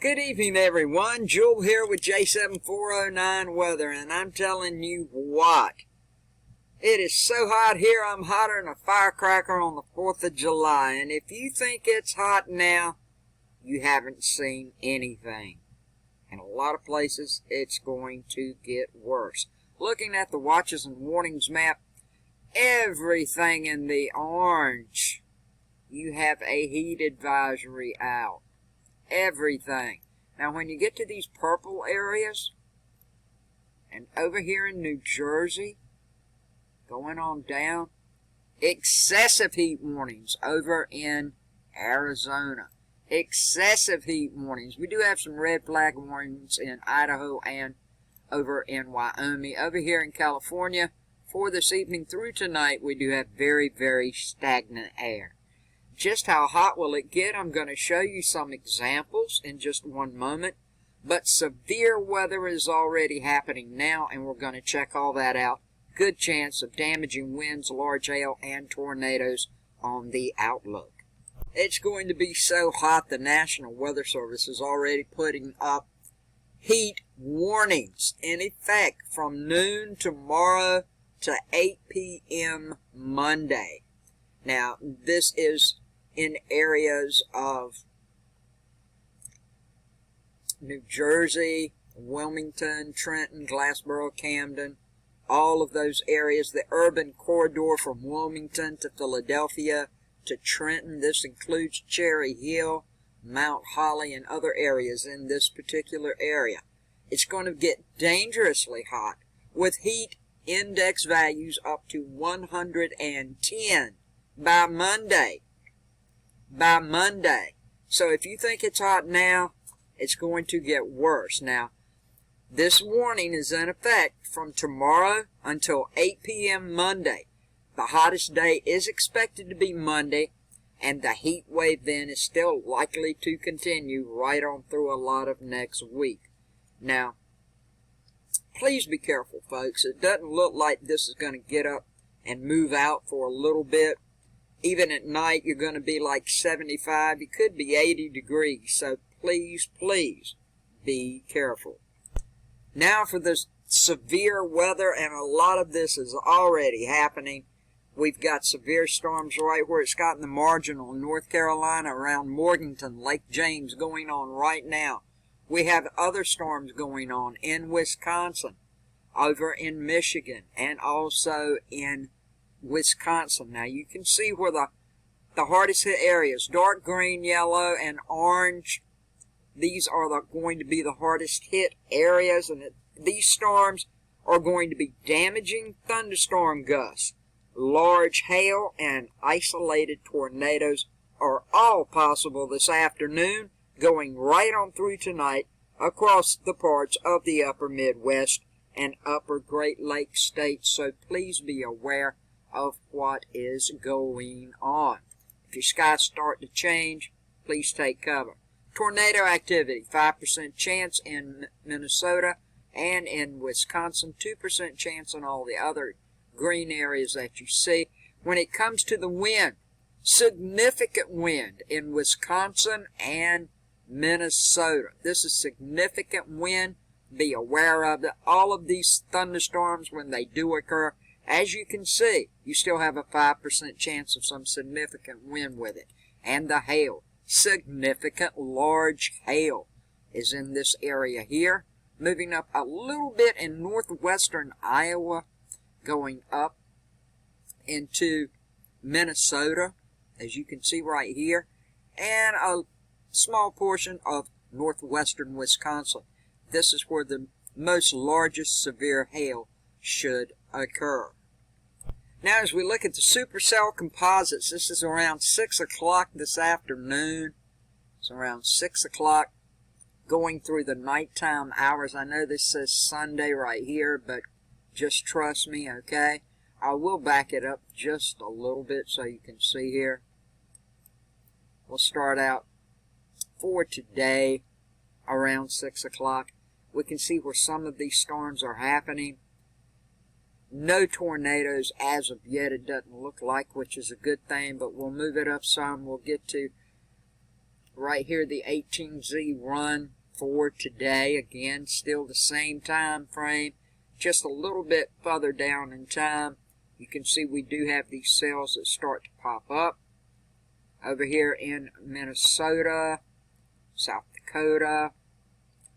Good evening, everyone. Jewel here with J7409 Weather, and I'm telling you what, it is so hot here, I'm hotter than a firecracker on the 4th of July, and if you think it's hot now, you haven't seen anything. In a lot of places, it's going to get worse. Looking at the watches and warnings map, everything in the orange, you have a heat advisory out. Everything. Now when you get to these purple areas, and over here in New Jersey, going on down, excessive heat warnings over in Arizona. Excessive heat warnings. We do have some red flag warnings in Idaho and over in Wyoming. Over here in California, for this evening through tonight, we do have very, very stagnant air. Just how hot will it get? I'm going to show you some examples in just one moment. But severe weather is already happening now, and we're going to check all that out. Good chance of damaging winds, large hail, and tornadoes on the outlook. It's going to be so hot, the National Weather Service is already putting up heat warnings in effect from noon tomorrow to 8 p.m. Monday. Now, this is in areas of New Jersey, Wilmington, Trenton, Glassboro, Camden, all of those areas, the urban corridor from Wilmington to Philadelphia to Trenton. This includes Cherry Hill, Mount Holly, and other areas in this particular area. It's going to get dangerously hot with heat index values up to 110 by Monday. So if you think it's hot now, it's going to get worse. Now, this warning is in effect from tomorrow until 8 p.m. Monday. The hottest day is expected to be Monday, and the heat wave then is still likely to continue right on through a lot of next week. Now, please be careful, folks. It doesn't look like this is going to get up and move out for a little bit. Even at night, you're going to be like 75. You could be 80 degrees. So please, please be careful. Now for the severe weather, and a lot of this is already happening. We've got severe storms right where it's got in the marginal North Carolina around Morganton, Lake James going on right now. We have other storms going on in Wisconsin, over in Michigan, and also in Wisconsin. Now you can see where the hardest hit areas, dark green, yellow, and orange. These are going to be the hardest hit areas, and these storms are going to be damaging thunderstorm gusts. Large hail and isolated tornadoes are all possible this afternoon, going right on through tonight across the parts of the upper Midwest and upper Great Lakes states. So please be aware of what is going on. If your skies start to change, please take cover. Tornado activity, 5% chance in Minnesota and in Wisconsin, 2% chance in all the other green areas that you see. When it comes to the wind, significant wind in Wisconsin and Minnesota. This is significant wind. Be aware of it. All of these thunderstorms, when they do occur, as you can see, you still have a 5% chance of some significant wind with it. And the hail, significant large hail is in this area here. Moving up a little bit in northwestern Iowa, going up into Minnesota, as you can see right here, and a small portion of northwestern Wisconsin. This is where the most largest severe hail should occur. Now, as we look at the supercell composites, this is around 6 o'clock this afternoon. It's around 6 o'clock, going through the nighttime hours. I know this says Sunday right here, but just trust me, okay? I will back it up just a little bit so you can see here. We'll start out for today around 6 o'clock. We can see where some of these storms are happening. No tornadoes as of yet, it doesn't look like, which is a good thing, but we'll move it up some. We'll get to right here, the 18Z run for today. Again, still the same time frame, just a little bit further down in time. You can see we do have these cells that start to pop up. Over here in Minnesota, South Dakota,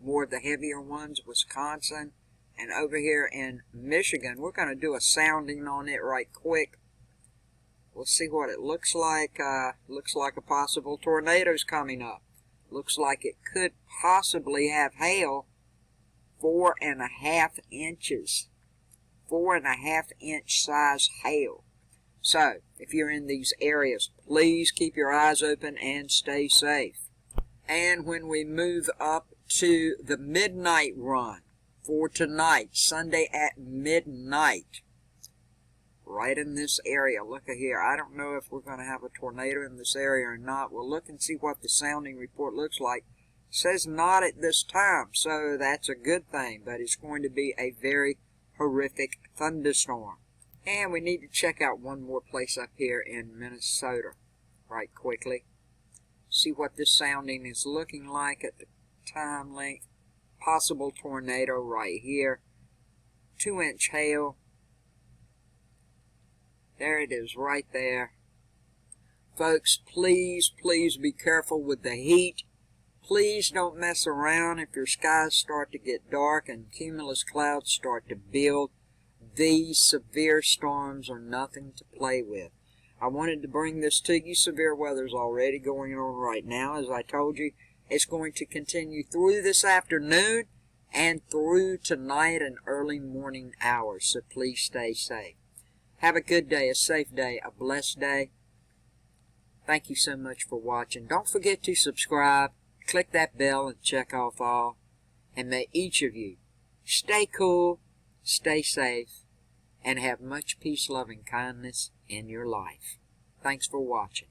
more of the heavier ones, Wisconsin, and over here in Michigan. We're going to do a sounding on it right quick. We'll see what it looks like. Looks like a possible tornado's coming up. Looks like it could possibly have hail 4.5 inches. 4.5 inch size hail. So, if you're in these areas, please keep your eyes open and stay safe. And when we move up to the midnight run for tonight, Sunday at midnight, right in this area, look at here. I don't know if we're going to have a tornado in this area or not. We'll look and see what the sounding report looks like. It says not at this time, so that's a good thing, but it's going to be a very horrific thunderstorm. And we need to check out one more place up here in Minnesota right quickly. See what this sounding is looking like at the time length. Possible tornado right here. 2-inch hail. There it is right there. Folks, please, please be careful with the heat. Please don't mess around if your skies start to get dark and cumulus clouds start to build. These severe storms are nothing to play with. I wanted to bring this to you. Severe weather's already going on right now. As I told you, it's going to continue through this afternoon and through tonight and early morning hours. So please stay safe. Have a good day, a safe day, a blessed day. Thank you so much for watching. Don't forget to subscribe. Click that bell and check off all. And may each of you stay cool, stay safe, and have much peace, love, and kindness in your life. Thanks for watching.